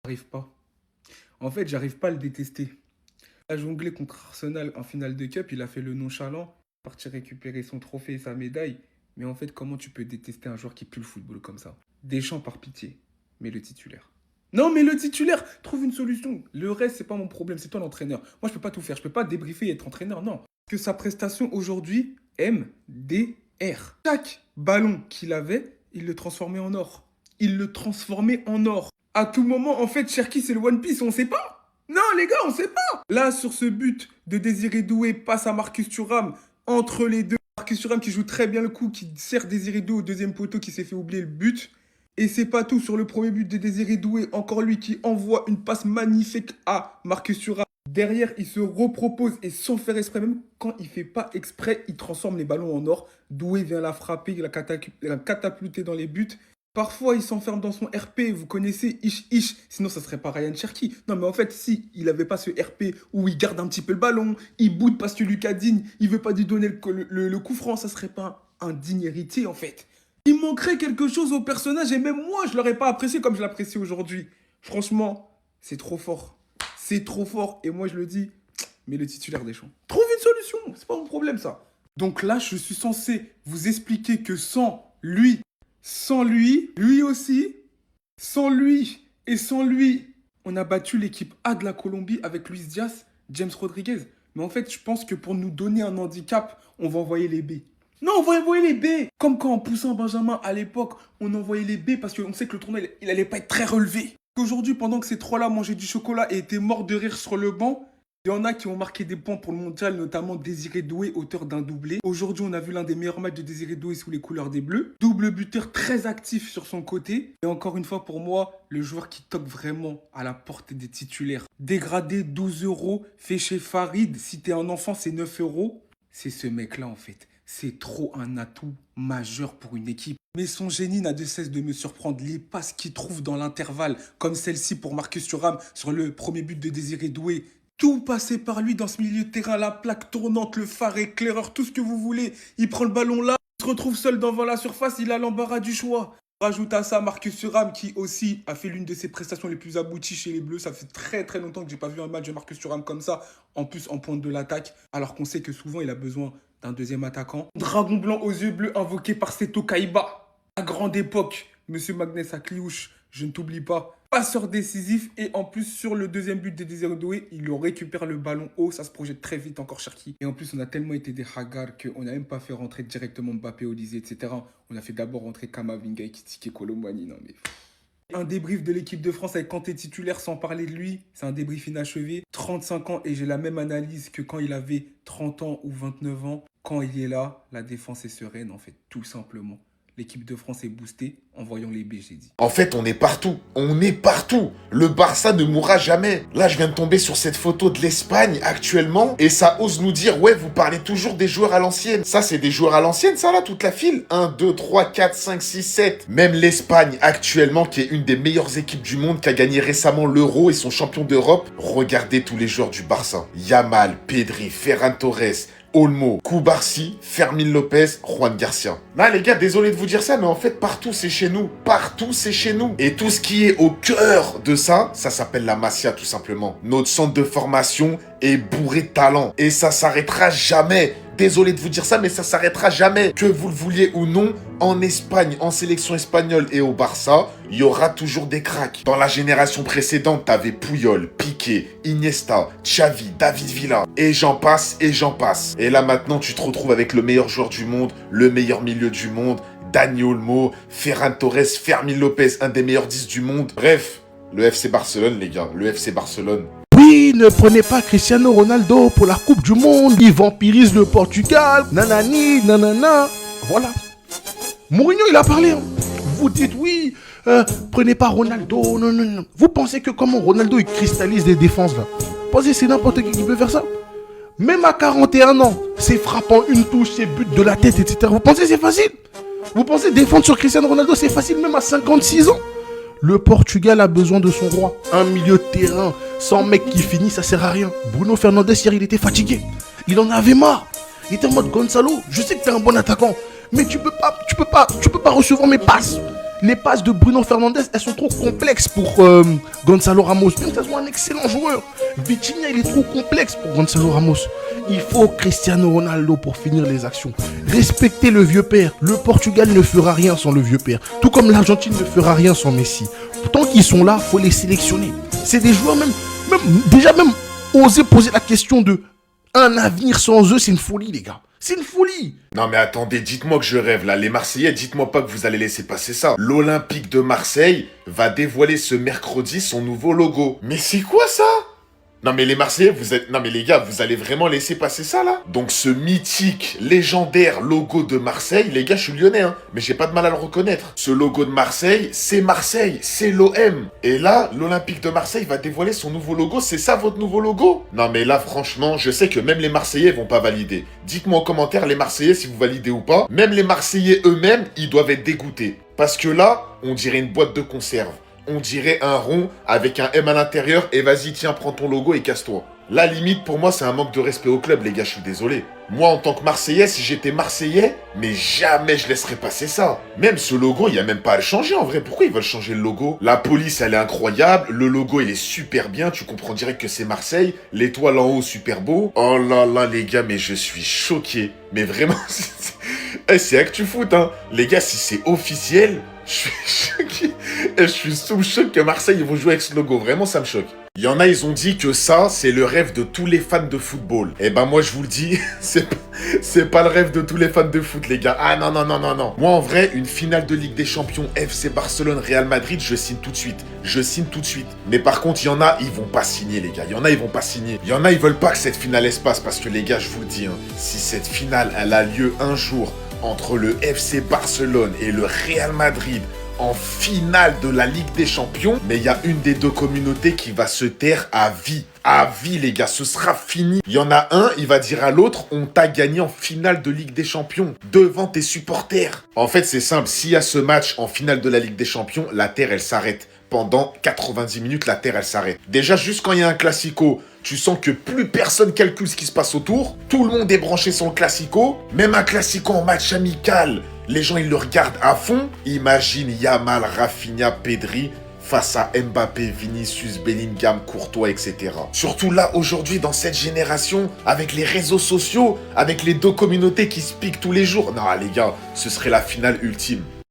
J'arrive pas. En fait, j'arrive pas à le détester. Il a jonglé contre Arsenal en finale de Cup, il a fait le nonchalant, partir récupérer son trophée et sa médaille. Mais en fait, comment tu peux détester un joueur qui pue le football comme ça? Deschamps, par pitié, mais le titulaire. Non, mais le titulaire, trouve une solution. Le reste, c'est pas mon problème, c'est toi l'entraîneur. Moi, je peux pas tout faire, je peux pas débriefer et être entraîneur, non. Que sa prestation aujourd'hui, MDR. Chaque ballon qu'il avait, il le transformait en or. Il le transformait en or. À tout moment, en fait, Cherki, c'est le One Piece, on sait pas. Non, les gars, on sait pas. Là, sur ce but de Désiré Doué, passe à Marcus Thuram, entre les deux. Marcus Thuram qui joue très bien le coup, qui sert Désiré Doué au deuxième poteau, qui s'est fait oublier le but. Et c'est pas tout, sur le premier but de Désiré Doué, encore lui qui envoie une passe magnifique à Marcus Thuram. Derrière, il se repropose et sans faire exprès, même quand il fait pas exprès, il transforme les ballons en or. Doué vient la frapper, il a catapulté dans les buts. Parfois, il s'enferme dans son RP, vous connaissez, ish, sinon ça serait pas Ryan Cherki. Non, mais en fait, si il avait pas ce RP où il garde un petit peu le ballon, il boude parce que Lucas Digne, il veut pas lui donner le coup franc, ça serait pas un digne héritier, en fait. Il manquerait quelque chose au personnage et même moi, je l'aurais pas apprécié comme je l'apprécie aujourd'hui. Franchement, c'est trop fort. C'est trop fort. Et moi, je le dis, mais le titulaire Deschamps. Trouve une solution, c'est pas mon problème, ça. Donc là, je suis censé vous expliquer que sans lui, lui aussi, sans lui et sans lui, on a battu l'équipe A de la Colombie avec Luis Diaz, James Rodriguez. Mais en fait, je pense que pour nous donner un handicap, on va envoyer les B. Non, on va envoyer les B. Comme quand en poussant Benjamin à l'époque, on envoyait les B parce qu'on sait que le tournoi, il allait pas être très relevé. Aujourd'hui, pendant que ces trois-là mangeaient du chocolat et étaient morts de rire sur le banc, il y en a qui ont marqué des points pour le mondial, notamment Désiré Doué, auteur d'un doublé. Aujourd'hui, on a vu l'un des meilleurs matchs de Désiré Doué sous les couleurs des Bleus. Double buteur très actif sur son côté. Et encore une fois, pour moi, le joueur qui toque vraiment à la portée des titulaires. Dégradé 12 €, fait chez Farid. Si t'es un enfant, c'est 9 €. C'est ce mec-là, en fait. C'est trop un atout majeur pour une équipe. Mais son génie n'a de cesse de me surprendre. Les passes qu'il trouve dans l'intervalle, comme celle-ci pour Marcus Thuram sur le premier but de Désiré Doué. Tout passait par lui dans ce milieu de terrain, la plaque tournante, le phare éclaireur, tout ce que vous voulez. Il prend le ballon là, il se retrouve seul devant la surface, il a l'embarras du choix. Rajoute à ça Marcus Thuram qui aussi a fait l'une de ses prestations les plus abouties chez les Bleus. Ça fait très très longtemps que j'ai pas vu un match de Marcus Thuram comme ça, en plus en pointe de l'attaque, alors qu'on sait que souvent il a besoin d'un deuxième attaquant. Dragon blanc aux yeux bleus invoqué par Seto Kaiba. À grande époque, Monsieur Magnès Akliouche, je ne t'oublie pas. Passeur décisif et en plus sur le deuxième but de Désiré Doué, il récupère le ballon haut, ça se projette très vite encore Cherki. Et en plus on a tellement été des hagards qu'on n'a même pas fait rentrer directement Mbappé, Olysée, etc. On a fait d'abord rentrer Kamavinga, Ekitike et Colomboigny. Non mais... Un débrief de l'équipe de France avec Kanté titulaire sans parler de lui, c'est un débrief inachevé. 35 ans et j'ai la même analyse que quand il avait 30 ans ou 29 ans. Quand il est là, la défense est sereine en fait, tout simplement. L'équipe de France est boostée en voyant les B, j'ai dit. En fait, on est partout. On est partout. Le Barça ne mourra jamais. Là, je viens de tomber sur cette photo de l'Espagne actuellement et ça ose nous dire, ouais, vous parlez toujours des joueurs à l'ancienne. Ça, c'est des joueurs à l'ancienne, ça là, toute la file. 1, 2, 3, 4, 5, 6, 7. Même l'Espagne actuellement, qui est une des meilleures équipes du monde, qui a gagné récemment l'Euro et sont champions d'Europe. Regardez tous les joueurs du Barça. Yamal, Pedri, Ferran Torres, Olmo, Koubarsi, Fermin Lopez, Juan Garcia. Là, les gars, désolé de vous dire ça, mais en fait, partout, c'est chez nous. Partout, c'est chez nous. Et tout ce qui est au cœur de ça, ça s'appelle la Masia, tout simplement. Notre centre de formation est bourré de talent. Et ça s'arrêtera jamais. Désolé de vous dire ça, mais ça s'arrêtera jamais. Que vous le vouliez ou non, en Espagne, en sélection espagnole et au Barça, il y aura toujours des cracks. Dans la génération précédente, t'avais Puyol, Piqué, Iniesta, Xavi, David Villa. Et j'en passe, et j'en passe. Et là maintenant, tu te retrouves avec le meilleur joueur du monde, le meilleur milieu du monde, Dani Olmo, Ferran Torres, Fermin Lopez, un des meilleurs 10 du monde. Bref, le FC Barcelone, les gars, le FC Barcelone. Oui, ne prenez pas Cristiano Ronaldo pour la Coupe du Monde. Il vampirise le Portugal. Nanani, nanana. Voilà. Mourinho, il a parlé. Hein. Vous dites oui, prenez pas Ronaldo. Non, non, non. Vous pensez que comment Ronaldo, il cristallise les défenses là? Vous pensez que c'est n'importe qui peut faire ça? Même à 41 ans, c'est frappant une touche, c'est but de la tête, etc. Vous pensez que c'est facile? Vous pensez défendre sur Cristiano Ronaldo, c'est facile même à 56 ans? Le Portugal a besoin de son roi. Un milieu de terrain sans mec qui finit, ça sert à rien. Bruno Fernandes, hier, il était fatigué. Il en avait marre. Il était en mode Gonzalo. Je sais que t'es un bon attaquant, mais tu peux pas recevoir mes passes. Les passes de Bruno Fernandes, elles sont trop complexes pour Gonzalo Ramos. Même si elles sont un excellent joueur. Vitinha, il est trop complexe pour Gonzalo Ramos. Il faut Cristiano Ronaldo pour finir les actions. Respectez le vieux père. Le Portugal ne fera rien sans le vieux père. Tout comme l'Argentine ne fera rien sans Messi. Tant qu'ils sont là, faut les sélectionner. C'est des joueurs déjà même oser poser la question de un avenir sans eux, c'est une folie, les gars. C'est une folie. Non mais attendez, dites-moi que je rêve là. Les Marseillais, dites-moi pas que vous allez laisser passer ça. L'Olympique de Marseille va dévoiler ce mercredi son nouveau logo. Mais c'est quoi ça? Non mais les Marseillais, non mais les gars, vous allez vraiment laisser passer ça là? Donc ce mythique, légendaire logo de Marseille, les gars, je suis lyonnais, hein, mais j'ai pas de mal à le reconnaître. Ce logo de Marseille, c'est l'OM. Et là, l'Olympique de Marseille va dévoiler son nouveau logo, c'est ça votre nouveau logo? Non mais là, franchement, je sais que même les Marseillais vont pas valider. Dites-moi en commentaire les Marseillais si vous validez ou pas. Même les Marseillais eux-mêmes, ils doivent être dégoûtés. Parce que là, on dirait une boîte de conserve. On dirait un rond avec un M à l'intérieur et vas-y, tiens, prends ton logo et casse-toi. La limite, pour moi, c'est un manque de respect au club, les gars, je suis désolé. Moi, en tant que Marseillais, si j'étais Marseillais, mais jamais je laisserais passer ça. Même ce logo, il n'y a même pas à le changer, en vrai. Pourquoi ils veulent changer le logo? La police, elle est incroyable. Le logo, il est super bien. Tu comprends direct que c'est Marseille. L'étoile en haut, super beau. Oh là là, les gars, mais je suis choqué. Mais vraiment, c'est Actu Foot, hein. Les gars, si c'est officiel, je suis choqué. Et je suis sous le choc que Marseille, ils vont jouer avec ce logo. Vraiment, ça me choque. Il y en a, ils ont dit que ça, c'est le rêve de tous les fans de football. Eh ben moi, je vous le dis, c'est pas le rêve de tous les fans de foot, les gars. Ah non, non, non, non, non. Moi, en vrai, une finale de Ligue des Champions FC Barcelone, Real Madrid, je signe tout de suite. Je signe tout de suite. Mais par contre, il y en a, ils vont pas signer, les gars. Il y en a, ils vont pas signer. Il y en a, ils veulent pas que cette finale elle se passe. Parce que, les gars, je vous le dis, hein, si cette finale, elle a lieu un jour entre le FC Barcelone et le Real Madrid, en finale de la Ligue des Champions, mais il y a une des deux communautés qui va se taire à vie. À vie, les gars, ce sera fini. Il y en a un, il va dire à l'autre, on t'a gagné en finale de Ligue des Champions, devant tes supporters. En fait, c'est simple, s'il y a ce match en finale de la Ligue des Champions, la terre, elle s'arrête. Pendant 90 minutes, la terre, elle s'arrête. Déjà, juste quand il y a un classico, tu sens que plus personne calcule ce qui se passe autour. Tout le monde est branché sur le classico. Même un classico en match amical, les gens, ils le regardent à fond. Imagine Yamal, Rafinha, Pedri face à Mbappé, Vinicius, Bellingham, Courtois, etc. Surtout là, aujourd'hui, dans cette génération, avec les réseaux sociaux, avec les deux communautés qui se piquent tous les jours. Non, les gars, ce serait la finale ultime.